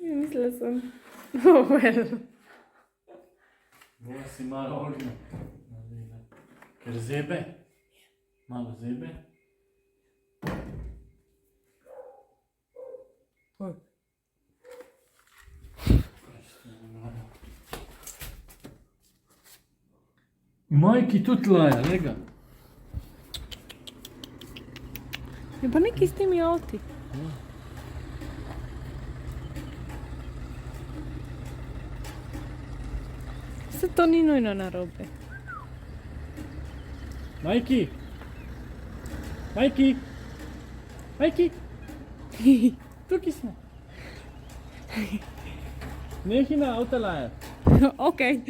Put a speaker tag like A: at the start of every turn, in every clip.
A: Mislila sam. Oh, well.
B: Ovo si malo ognja. Ker zebe. Malo zebe.
A: Oj.
B: Majki tudi laja, lega.
A: Je pa nekaj s temi avti. Se to ni nujno narobe.
B: Majki! Majki! Majki! Tukaj smo. Nehi na avto lajati.
A: Okej.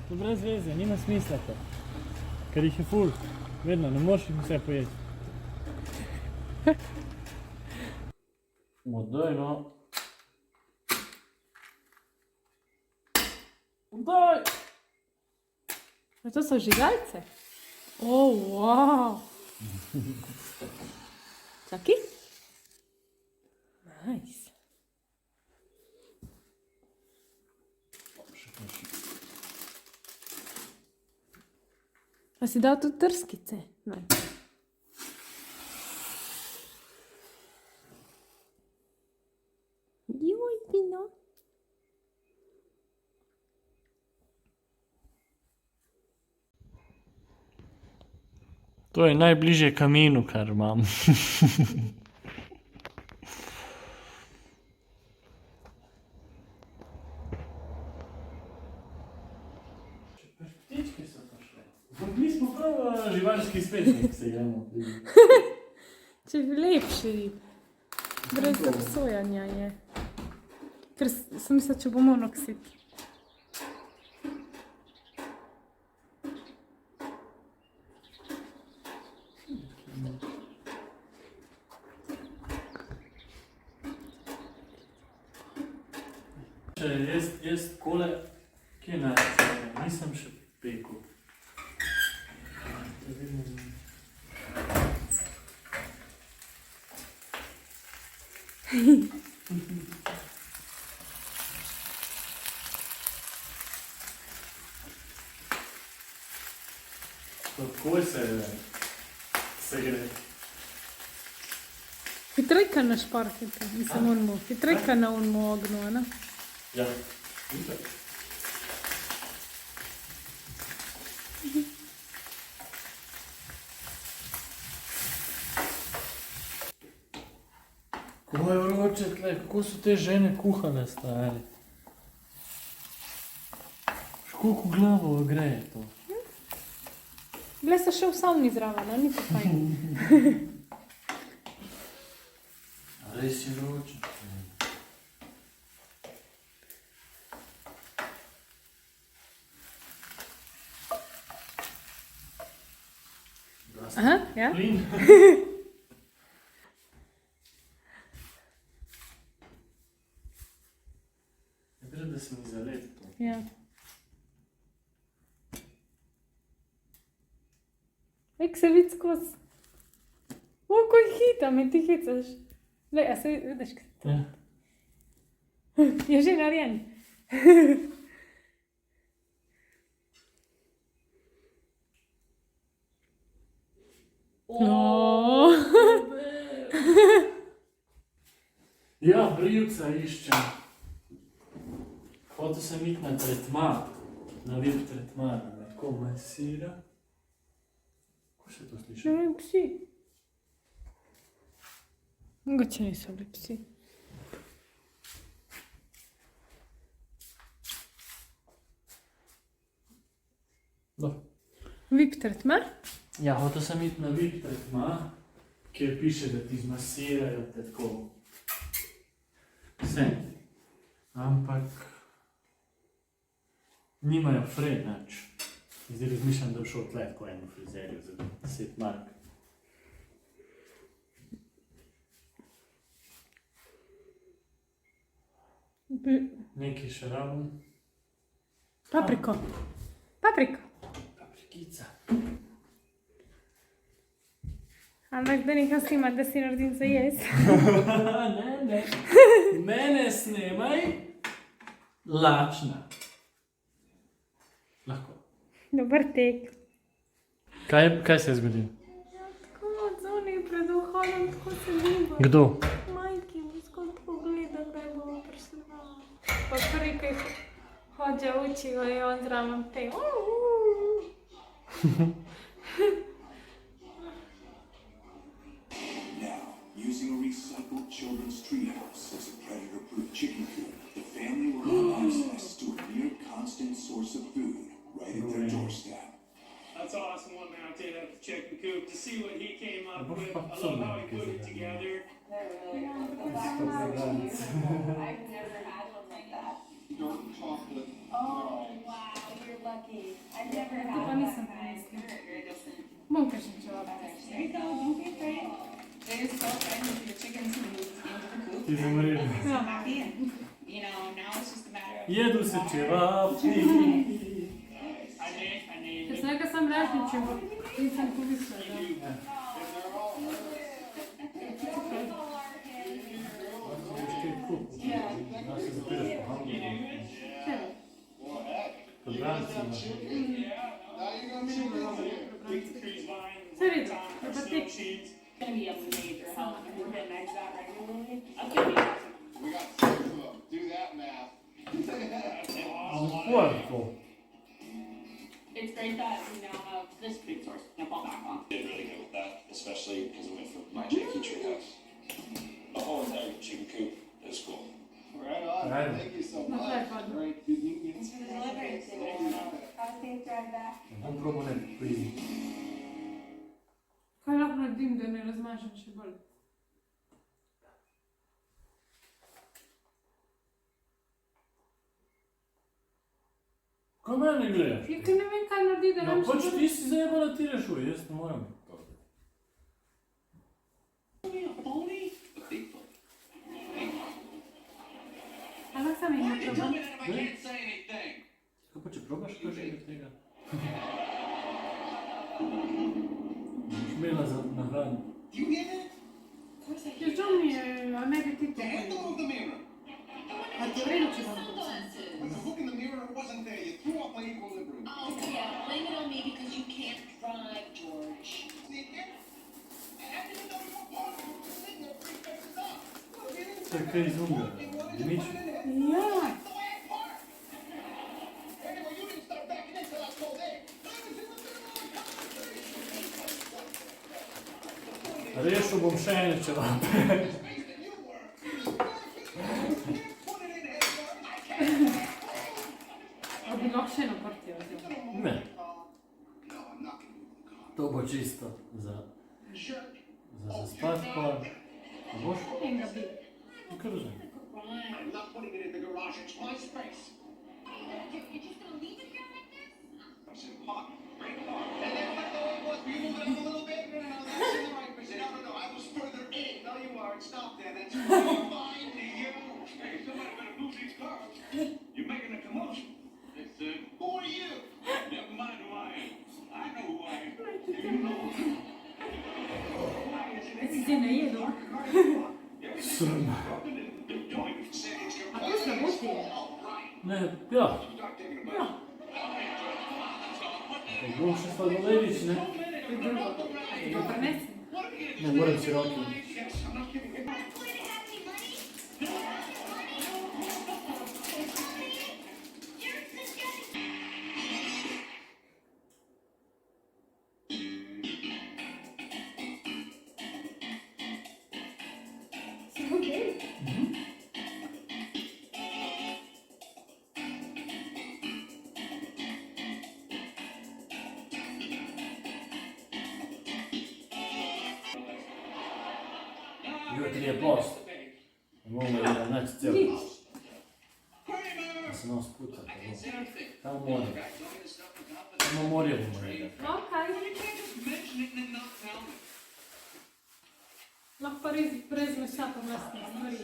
B: To brez veze, nima smisla to. Ker jih je ful. Vedno, ne moreš jih vse pojeti. Daj no. Daj!
A: A to so žigalce? Oh, wow. Čaki? Nice. A si dal tudi trskice? Ne. Joj, vino.
B: To je najbližje kaminu, kar imam. Ptičke so pa šle. Mi smo prav živalski svetnik, se imamo.
A: Če bi lepši, brez obsojanja je. Ker sem mislila, če bo monoksid.
B: Če jest kole, kje naj, nisem še pekel. Tako se gre.
A: Hitrejka na šparkete, mislim onmu. Hitrejka na onmu ognju, ne?
B: Ja, itak. Kako je vroče tle, kako so te žene kuhale stari. Koliko glavo greje to.
A: Gle se še v savni zraven, ni pa fajn.
B: Res je vroče.
A: Aha, ja.
B: Plin. Je bilo, da se mi zaleti to.
A: Ja. Ek se vidi skozi. O, koj hita, me ti hicaš. Glej, a se vidiš, kaj se to?
B: Ja.
A: Je že narejen.
B: Ja, brivca iščem. Hotel sem iti na tretma, na VIP tretma, da me tako masira. Kako se to sliši?
A: Ne vem, psi. Mogoče niso bili psi. VIP tretma?
B: Ja, hotel sem iti na VIP tretma, kjer piše, da ti zmasirajo te tako. Vse. Ampak nimajo frej nič. Zdaj razmišljam, da bi šel tle tako eno frizerjo za 10 mark. Nekaj še rabim.
A: Papriko. Papriko.
B: Paprikica.
A: Ampak da nekaj snima, da si naredim za jaz.
B: Ne. Mene snemaj. Lačna. Lahko.
A: Dober tek.
B: Kaj se je zgodilo?
A: Tako odzoni pred vhodom, tako se ljubo.
B: Kdo?
A: Majki, bo skoro pogleda, kdaj bomo prišli na. Pa prvi, kaj hođa učijo, je on zraven tej.
C: Now, using a recycled children's treehouse as a predator-proof chicken coop, the family will have access to a near constant source of food right at their doorstep.
D: That's awesome. One mounted at the chicken coop to see what he came up
B: Boş
D: with. I
B: baksana
D: love how he put it
B: herkese.
D: together.
E: They're really good. The black ones are beautiful. I've never had one like that.
C: Dark chocolate.
E: Oh, wow, you're lucky. I've never had
A: Chyba
E: one
A: nie
E: that
A: są
E: kind.
A: pańskie.
E: You're different.
A: Mąkę się trzeba.
E: There you go, don't be afraid. They're so friendly with your chickens moved into the coop.
B: Ti zamorili.
E: They're so happy and, you know, now it's just a matter of...
B: Jedu se čevapi.
D: I named
A: Jaz
D: it.
A: nekaj sem režničil, nisem povisla.
B: Nas se zapiraš po hambu. Pod brancima.
D: Big trees, vines,
A: Sorry,
D: time,
A: but
D: snow
A: they-
D: sheets.
E: Gonna be a major help. We're getting eggs out regularly. I'll give you some.
C: We got 6 of them. Do that math.
B: Puerto.
E: It's great that we now have this food source to fall back on.
F: Did really good with that, especially because it went from my Jakey treehouse. The whole entire chicken coop is cool.
C: Right on.
B: Right.
C: Thank you so
A: No
C: much.
A: tak ładnie.
C: Great. Good meeting you.
E: Thanks for the delivery. Have a safe drive back.
B: Bom promonet pri...
A: Kaj lahko naredim, da ne razmažem še bolj?
B: Ko mene gledaš?
A: Ja, ker ne vem, kaj narediti, da
B: No,
A: nam
B: pač
A: še bolj...
B: ti si zajebala, ti rešuj, jaz ne morem.
A: Ampak sam jih ne probam.
B: Kaj pa če probaš kakšnega tega? Boš imela za nahrano.
A: Ja, žal mi je, a ne bi ti to
C: The handle
A: povedal.
C: of the mirror.
A: A ti v redu, če bom probal.
C: When the hook in the mirror wasn't there, you threw off my equilibrium.
G: Oh, yeah, blame it on me because you can't drive, George.
C: See again? I didn't know you were part of the signal. Three faces up. Well, you didn't
B: To je kaj iz Ungarn.
C: fucking wanted to
B: Dimič.
C: put it in.
A: Ja,
C: That's the way I park. Anyway, you didn't start backing in till I told Ed. I was in the middle of a conversation.
B: Rešil bom še ene čevape.
C: Space than you were. You can't put it in Edgar. I can't.
A: a bi lahko še eno partijo vzel.
B: Ne,
C: No, I'm not gonna move the car.
B: to bo čisto za
C: Sure.
B: zaspat pa. A boš?
A: Enega bi.
B: Kar vzem.
C: I'm not putting it in the garage. It's my space.
G: You're just gonna leave it here like this?
C: I said, park, great park. And then when the way was, were you moving up a little bit? No, that's in the right position. No, I was further in. No, you weren't. Stop there. That's fine to you. Hey, somebody better move these cars. You're making a commotion. Who are you? Never mind who I am. I know who I am. You know who I am.
A: Jaz si zdaj ne jedu.
B: Sem.
A: A to slabo ti je.
B: Ne, ja. Kaj bom še sladoledič, ne?
A: To je drugo. A ti to prinesem?
B: Ne morem si roki. Jutri je post. Ne bomo imeli nič cel. Da se nos puca. Tam morje. Samo morje bomo imeli.
A: Okej. Lahko pa res brez mesa pa mestne stvari.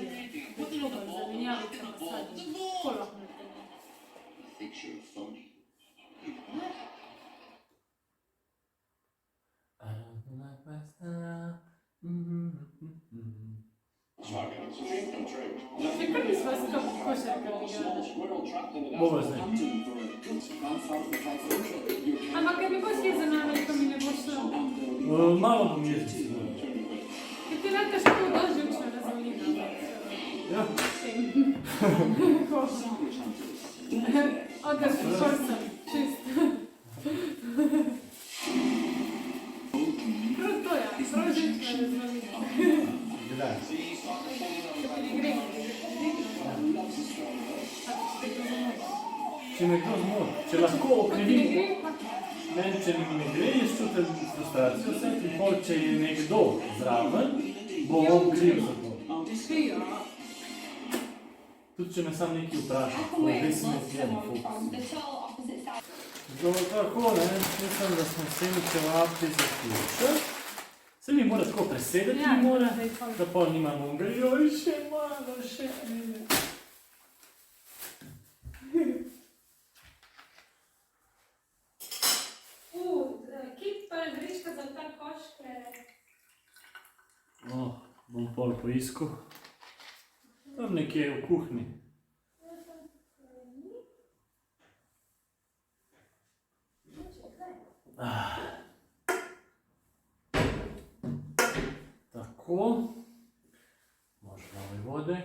A: Probam zelenjavice pa sadim. Tako lahko naredim.
C: Think you're phony.
B: I don't like my stuff.
F: the drink.
A: Še kar nismo skupaj košarka igrali.
B: Bova zdaj.
A: Ampak kaj bi boš jezel name, ko mi ne bo šlo?
B: Malo bom jezel sigurno.
A: Ker ti letaš tako doživčno razumljivo.
B: Ja.
A: Održi šorca, čist. Prav to ja, prav živčno razumljivo.
B: Gledaj.
A: Ne gre.
B: Če me kdo zmori, če lahko
A: Ne
B: okrivim,
A: gre, pa
B: ne, če mi ne gre, jaz čutim frustracijo vse, in pol, če je nekdo zraven, bo on kriv za to.
A: ja.
B: Tudi če me sam nekaj vpraša, res me zjemo fokus. Tako, ne, mislim, da smo vsemi čevapci zaključili. Se mi mora tako presedeti,
A: Ja,
B: mi mora,
A: zdaj pa.
B: da pol nimamo onga, joj, še malo, še ene.
A: Kip pa vriška za ta koš, ker...
B: Bom pol poiskal. Tam nekje v kuhinji. Tako. Može nove vode.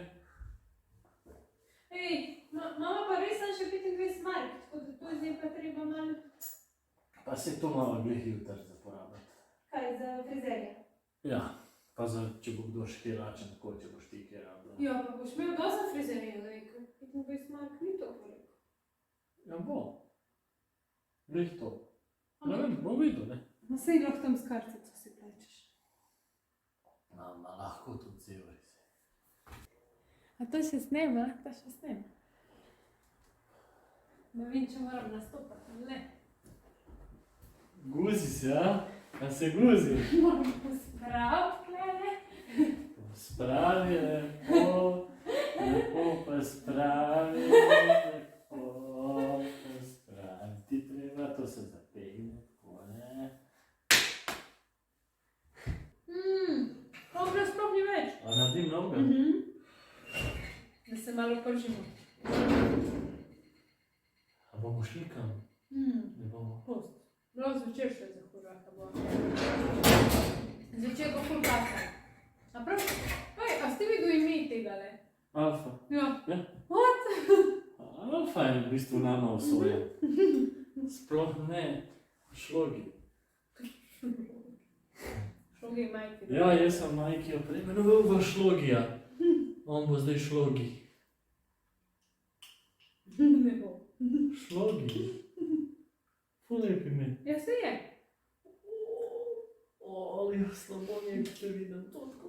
A: Ej, mama pa res sam še 25 mark, tako da to zdaj pa treba malo...
B: Pa se to malo glih jutr za porabiti.
A: Kaj, za frizerja?
B: Ja, pa za, če bo kdo še kaj lačen, tako če boš ti kaj rabila.
A: Ja, pa boš imel dosti frizerja, rekel. 25 mark ni to veliko.
B: Ja, bo. Glih to. Ne vem, bom videl, ne?
A: No, sej lahko tam s kartico si plačeš.
B: Ma lahko tudi z evri se.
A: A to še snema? To še snema. Ne vem, če moram nastopati, ne.
B: Guzi se, a? A se guzi?
A: Moram pospraviti, klede.
B: Spravi lepo, lepo pa spravi, lepo pa spravi. Ti treba, to se zapegne, tako ne.
A: Dobro, sploh ni več.
B: A naredim novega?
A: Da se malo pržimo.
B: A bomo šli kam? Ne bomo.
A: Post. No, zvečer še za huraka bo. Zvečer bo huraka. A prav? Ej, a ste videl ime tega, le?
B: Alfa.
A: Ja.
B: Ja.
A: What?
B: Alfa je v bistvu nama usojen. Sploh ne. Šlogi.
A: Šlogi je majki.
B: Ja, jaz sem majki jo preimenoval v Šlogija. On bo zdaj Šlogi.
A: Ne bo.
B: Šlogi. Ful lep ime.
A: Ja, se je.
B: Ali slabo nekaj te vidim, to tako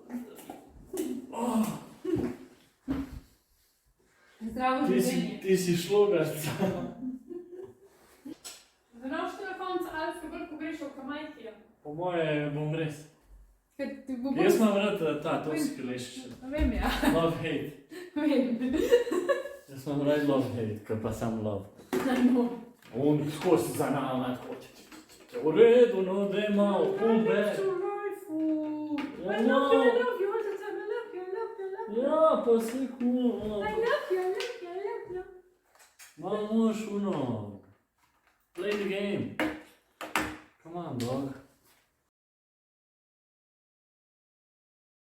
A: Zdravo življenje.
B: Ti si šlogarca.
A: Znaš ti na koncu Alfa bolj pogrešal ka majkija?
B: Po moje bom res.
A: Ker ti bo
B: Jaz imam rad ta toski lešče.
A: Vem, ja.
B: Love, hate.
A: Vem.
B: Jaz imam rad love, hate, ker pa sam love.
A: No.
B: On tako si za nama, tako v redu, no, da je malo pumpe.
A: I
B: Ja,
A: love you, I love you all the time, I love you, I love you, I love you.
B: Ja, pa si cool.
A: I love you, I love you, I love you.
B: Malo moš uno. Play the game. Come on, dog.